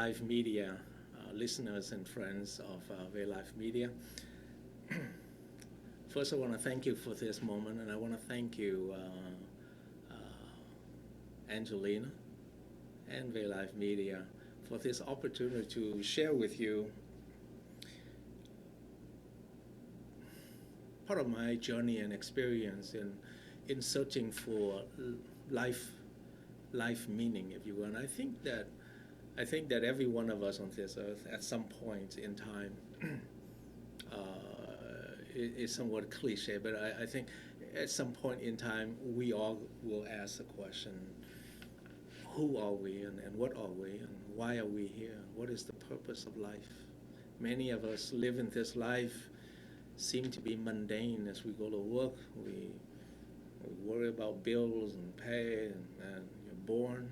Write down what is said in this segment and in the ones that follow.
Live Media listeners and friends of Live Media. First, I want to thank you for this moment, and I want to thank you, Angelina and Live Media, for this opportunity to share with you part of my journey and experience in searching for life meaning, if you will. And I think that every one of us on this earth, at some point in time, is somewhat cliche, but I think at some point in time we all will ask the question: who are we, and what are we, and why are we here? What is the purpose of life? Many of us live in this life, seem to be mundane. As we go to work, we worry about bills and pay, and you're born,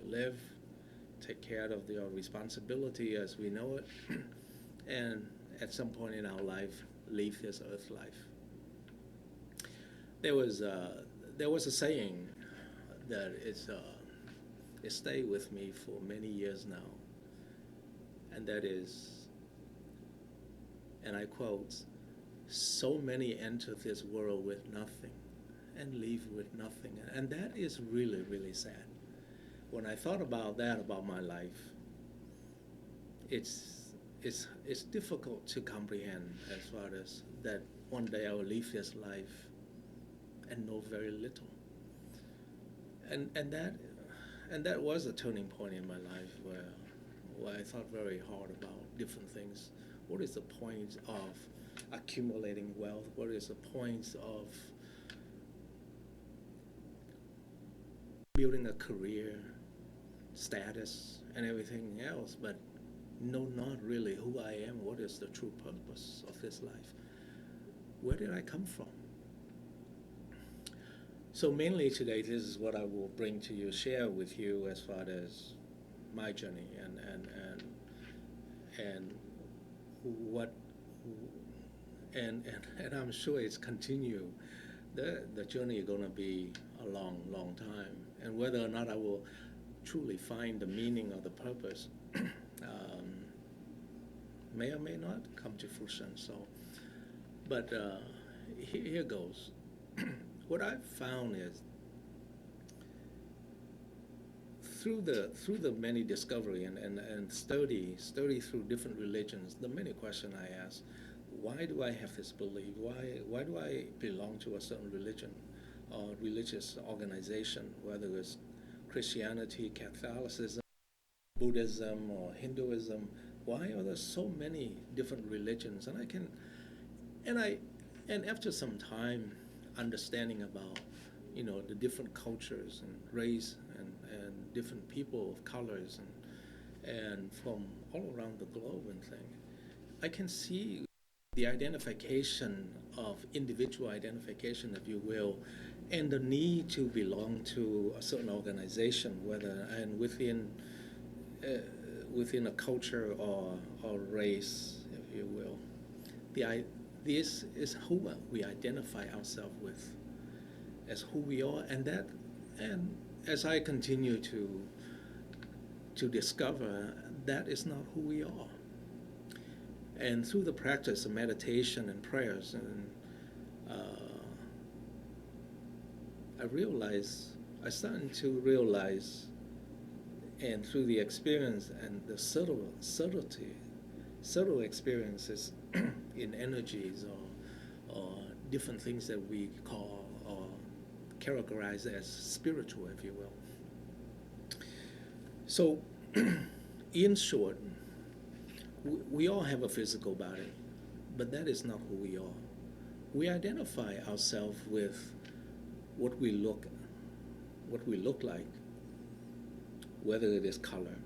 you live, take care of your responsibility as we know it, and at some point in our life, leave this earth life. There was a saying that it stayed with me for many years now, and that is, and I quote, "So many enter this world with nothing and leave with nothing." And that is really, really sad. When I thought about that, about my life, it's difficult to comprehend as far as that one day I will leave this life and know very little. And that was a turning point in my life where I thought very hard about different things. What is the point of accumulating wealth? What is the point of building a career, status, and everything else, but know not really who I am? What is the true purpose of this life? Where did I come from? So mainly today, this is what I will bring to you, share with you as far as my journey and what and I'm sure it's continue. The journey is going to be a long time, and whether or not I will truly find the meaning or the purpose may or may not come to fruition. So, but here goes. What I've found is through the many discovery and study through different religions, the many questions I ask: why do I have this belief? Why do I belong to a certain religion or religious organization, whether it's Christianity, Catholicism, Buddhism, or Hinduism? Why are there so many different religions? And after some time understanding about the different cultures and race and different people of colors and from all around the globe and thing, I can see the identification of individual identification, if you will, and the need to belong to a certain organization, whether and within a culture or race, if you will. This is who we identify ourselves with, as who we are, and as I continue to discover, that is not who we are. And through the practice of meditation and prayers, and I started to realize, and through the experience and the subtle experiences in energies or different things that we call or characterize as spiritual, if you will. So, in short, we all have a physical body, but that is not who we are. We identify ourselves with what we look like, whether it is color,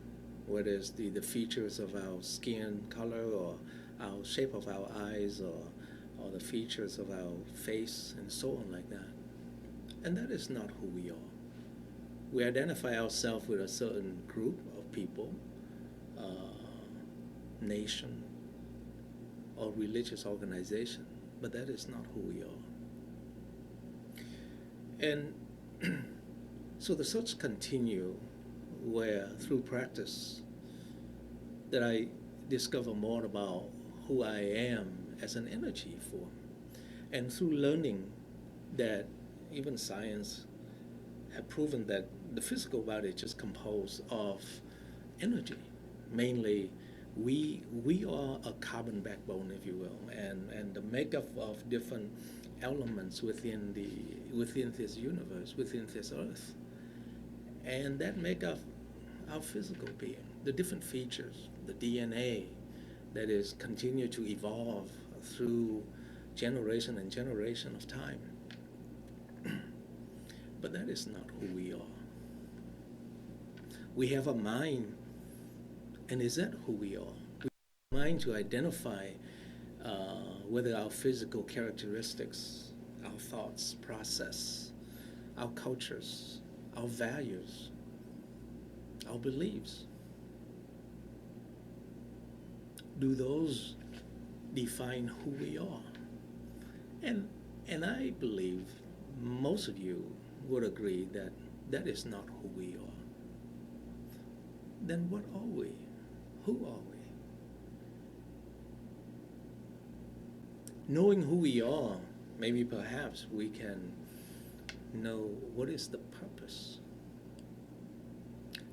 whether it's the features of our skin color, or our shape of our eyes, or the features of our face, and so on like that. And that is not who we are. We identify ourselves with a certain group of people, nation, or religious organization, but that is not who we are. And so the search continue, where through practice that I discover more about who I am as an energy form. And through learning that even science have proven that the physical body is just composed of energy. Mainly, we are a carbon backbone, if you will, and the makeup of different elements within this universe, within this earth, and that make up our physical being. The different features, the DNA, that is continue to evolve through generation and generation of time. But that is not who we are. We have a mind, and is that who we are? We have a mind to identify whether our physical characteristics, our thoughts, process, our cultures, our values, our beliefs, do those define who we are? And I believe most of you would agree that that is not who we are. Then what are we? Who are we? Knowing who we are, maybe perhaps we can know what is the purpose.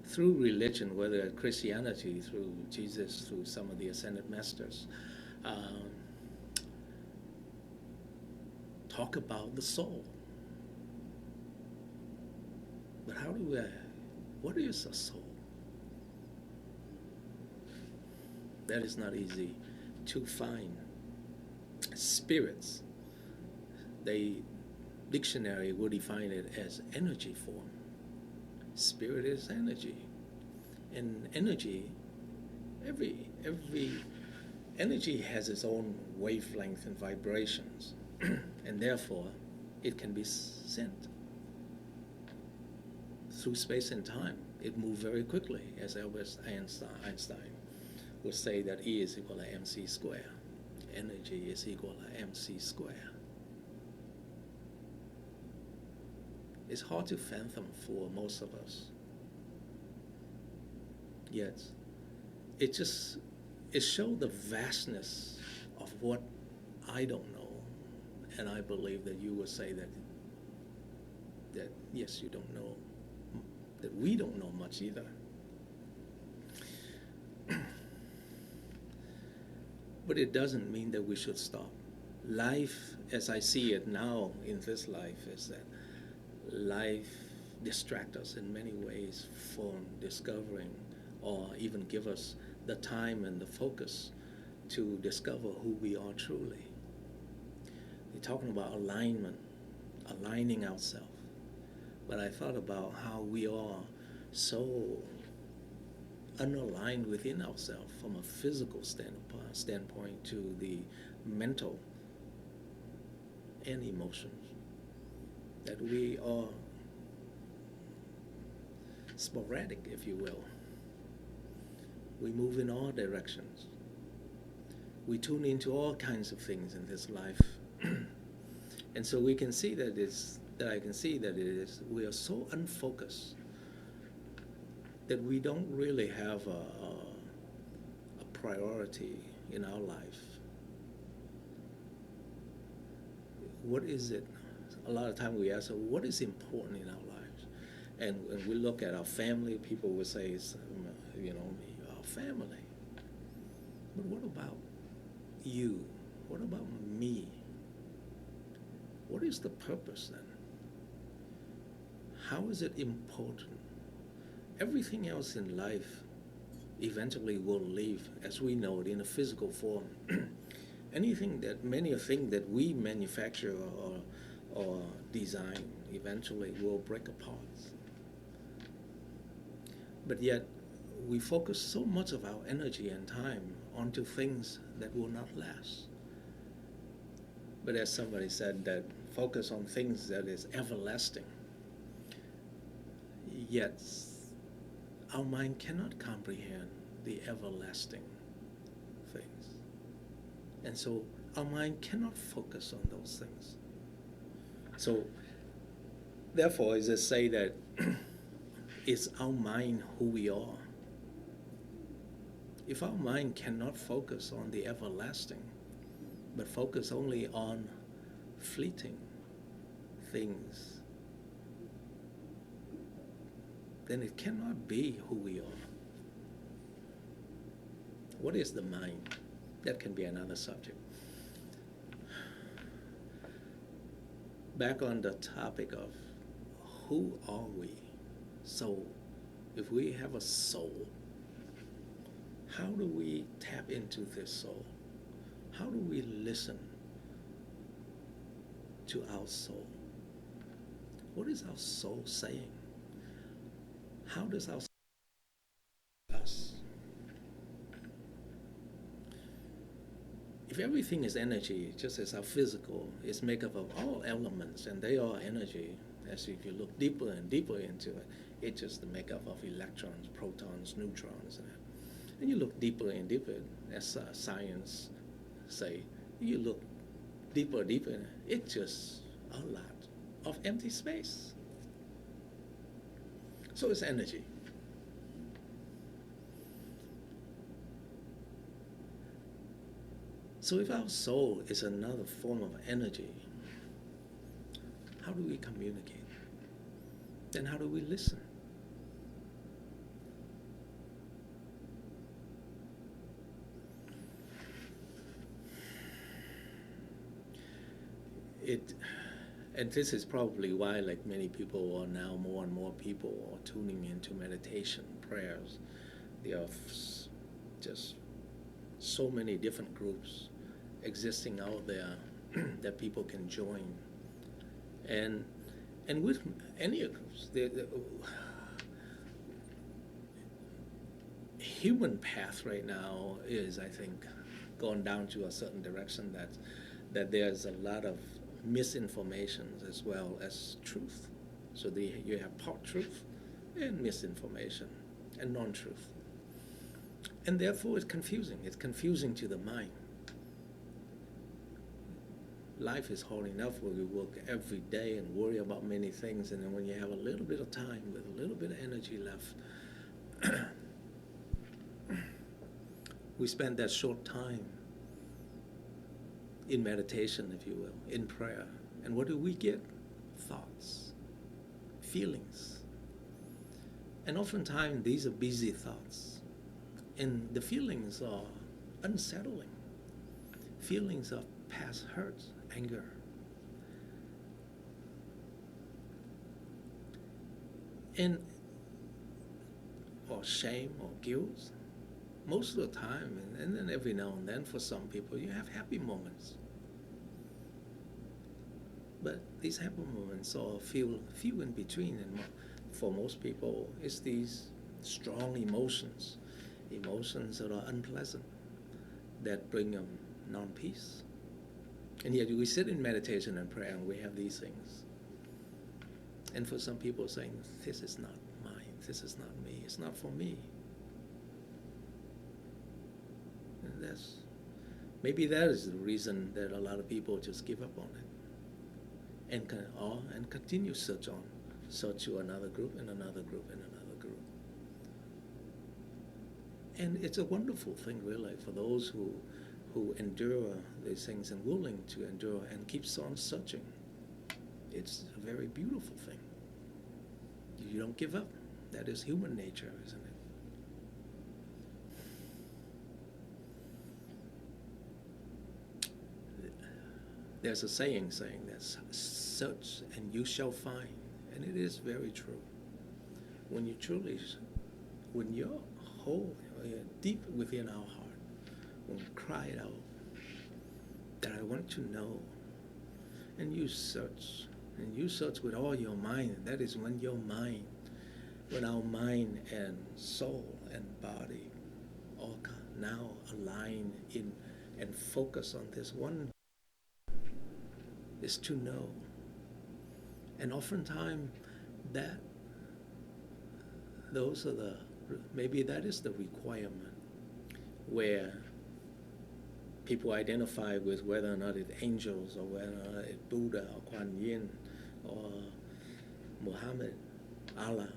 Through religion, whether Christianity, through Jesus, through some of the ascended masters, talk about the soul. But what is a soul? That is not easy to find. Spirits, the dictionary will define it as energy form. Spirit is energy. And energy, every energy has its own wavelength and vibrations. And therefore, it can be sent through space and time. It moves very quickly, as Albert Einstein would say that E is equal to mc squared. Energy is equal to mc squared. It's hard to fathom for most of us. Yet, it shows the vastness of what I don't know. And I believe that you would say that yes, you don't know, that we don't know much either. But it doesn't mean that we should stop. Life, as I see it now in this life, is that life distracts us in many ways from discovering, or even give us the time and the focus to discover who we are truly. We're talking about alignment, aligning ourselves. But I thought about how we are so unaligned within ourselves from a physical standpoint to the mental and emotions, that we are sporadic, if you will. We move in all directions. We tune into all kinds of things in this life. And so we can see we are so unfocused that we don't really have a priority in our life. What is it? A lot of time we ask, what is important in our lives? And when we look at our family, people will say, our family. But what about you? What about me? What is the purpose then? How is it important? Everything else in life eventually will leave, as we know it, in a physical form. Many things that we manufacture or design eventually will break apart. But yet, we focus so much of our energy and time onto things that will not last. But as somebody said, that focus on things that is everlasting. Yet, our mind cannot comprehend the everlasting things. And so, our mind cannot focus on those things. So, therefore, is to say that is our mind who we are? If our mind cannot focus on the everlasting, but focus only on fleeting things, then it cannot be who we are. What is the mind? That can be another subject. Back on the topic of who are we? Soul. If we have a soul, how do we tap into this soul? How do we listen to our soul? What is our soul saying? How does our soul us? If everything is energy, just as our physical is made up of all elements and they are energy, as if you look deeper and deeper into it, it's just the makeup of electrons, protons, neutrons, and you look deeper and deeper, as science say, you look deeper, deeper, it's just a lot of empty space. So it's energy. So if our soul is another form of energy, how do we communicate? Then how do we listen? And this is probably why, like many people are now, more and more people are tuning into meditation, prayers. There are just so many different groups existing out there that people can join. And with any groups, the human path right now is, I think, going down to a certain direction that there's a lot of misinformation as well as truth. So you have part truth and misinformation and non-truth. And therefore it's confusing. It's confusing to the mind. Life is hard enough where we work every day and worry about many things, and then when you have a little bit of time with a little bit of energy left, we spend that short time in meditation, if you will, in prayer. And what do we get? Thoughts, feelings. And oftentimes these are busy thoughts. And the feelings are unsettling. Feelings of past hurts, anger. Or shame or guilt. Most of the time, and then every now and then for some people, you have happy moments. But these happy moments are few in between, and for most people, it's these strong emotions that are unpleasant, that bring them non-peace. And yet we sit in meditation and prayer and we have these things. And for some people saying, this is not mine, this is not me, it's not for me. And maybe that is the reason that a lot of people just give up on it and continue search to another group and another group and another group. And it's a wonderful thing, really, for those who endure these things and willing to endure and keeps on searching. It's a very beautiful thing. You don't give up. That is human nature, isn't it? There's a saying that search and you shall find, and it is very true. When you're whole, deep within our heart, when we cry it out, that I want to know, and you search with all your mind, and that is when our mind and soul and body all now align in and focus on this one, is to know. And oftentimes maybe that is the requirement, where people identify with whether or not it's angels or whether or not it's Buddha or Kuan Yin or Muhammad, Allah,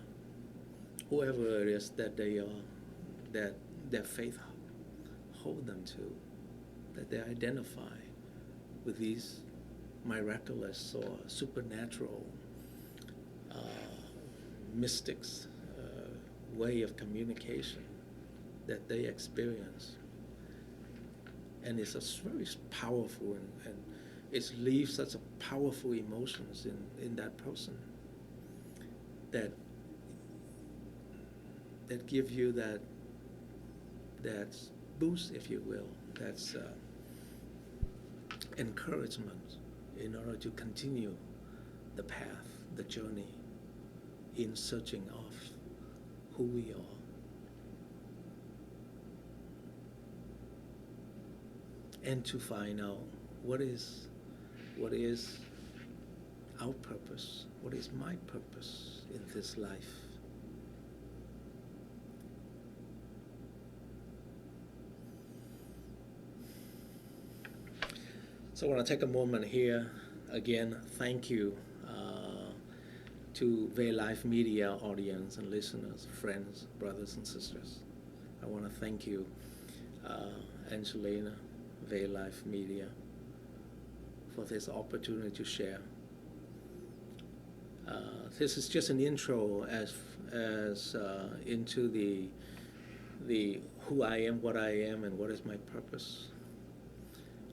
whoever it is that they are, that their faith hold them to, that they identify with these miraculous or supernatural mystics way of communication that they experience. And it's a very powerful, and it leaves such a powerful emotions in that person that give you that boost, if you will, that's encouragement in order to continue the path, the journey in searching of who we are. And to find out what is our purpose, what is my purpose in this life. So I want to take a moment here. Again, thank you to Beltline Media audience and listeners, friends, brothers and sisters. I want to thank you, Angelina, Beltline Media, for this opportunity to share. This is just an intro as into the who I am, what I am, and what is my purpose.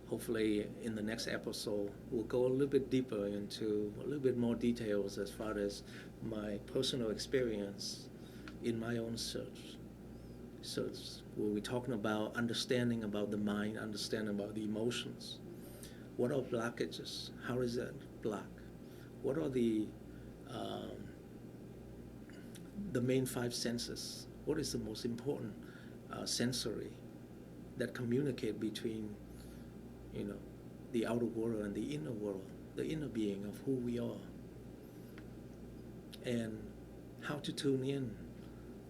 Hopefully in the next episode, we'll go a little bit deeper into a little bit more details as far as my personal experience in my own search. So we'll be talking about understanding about the mind, understanding about the emotions. What are blockages? How is that block? What are the main five senses? What is the most important sensory that communicate between the outer world and the inner world, the inner being of who we are, and how to tune in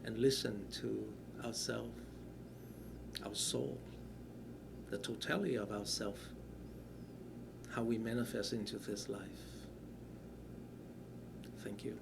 and listen to ourself, our soul, the totality of ourself, how we manifest into this life. Thank you.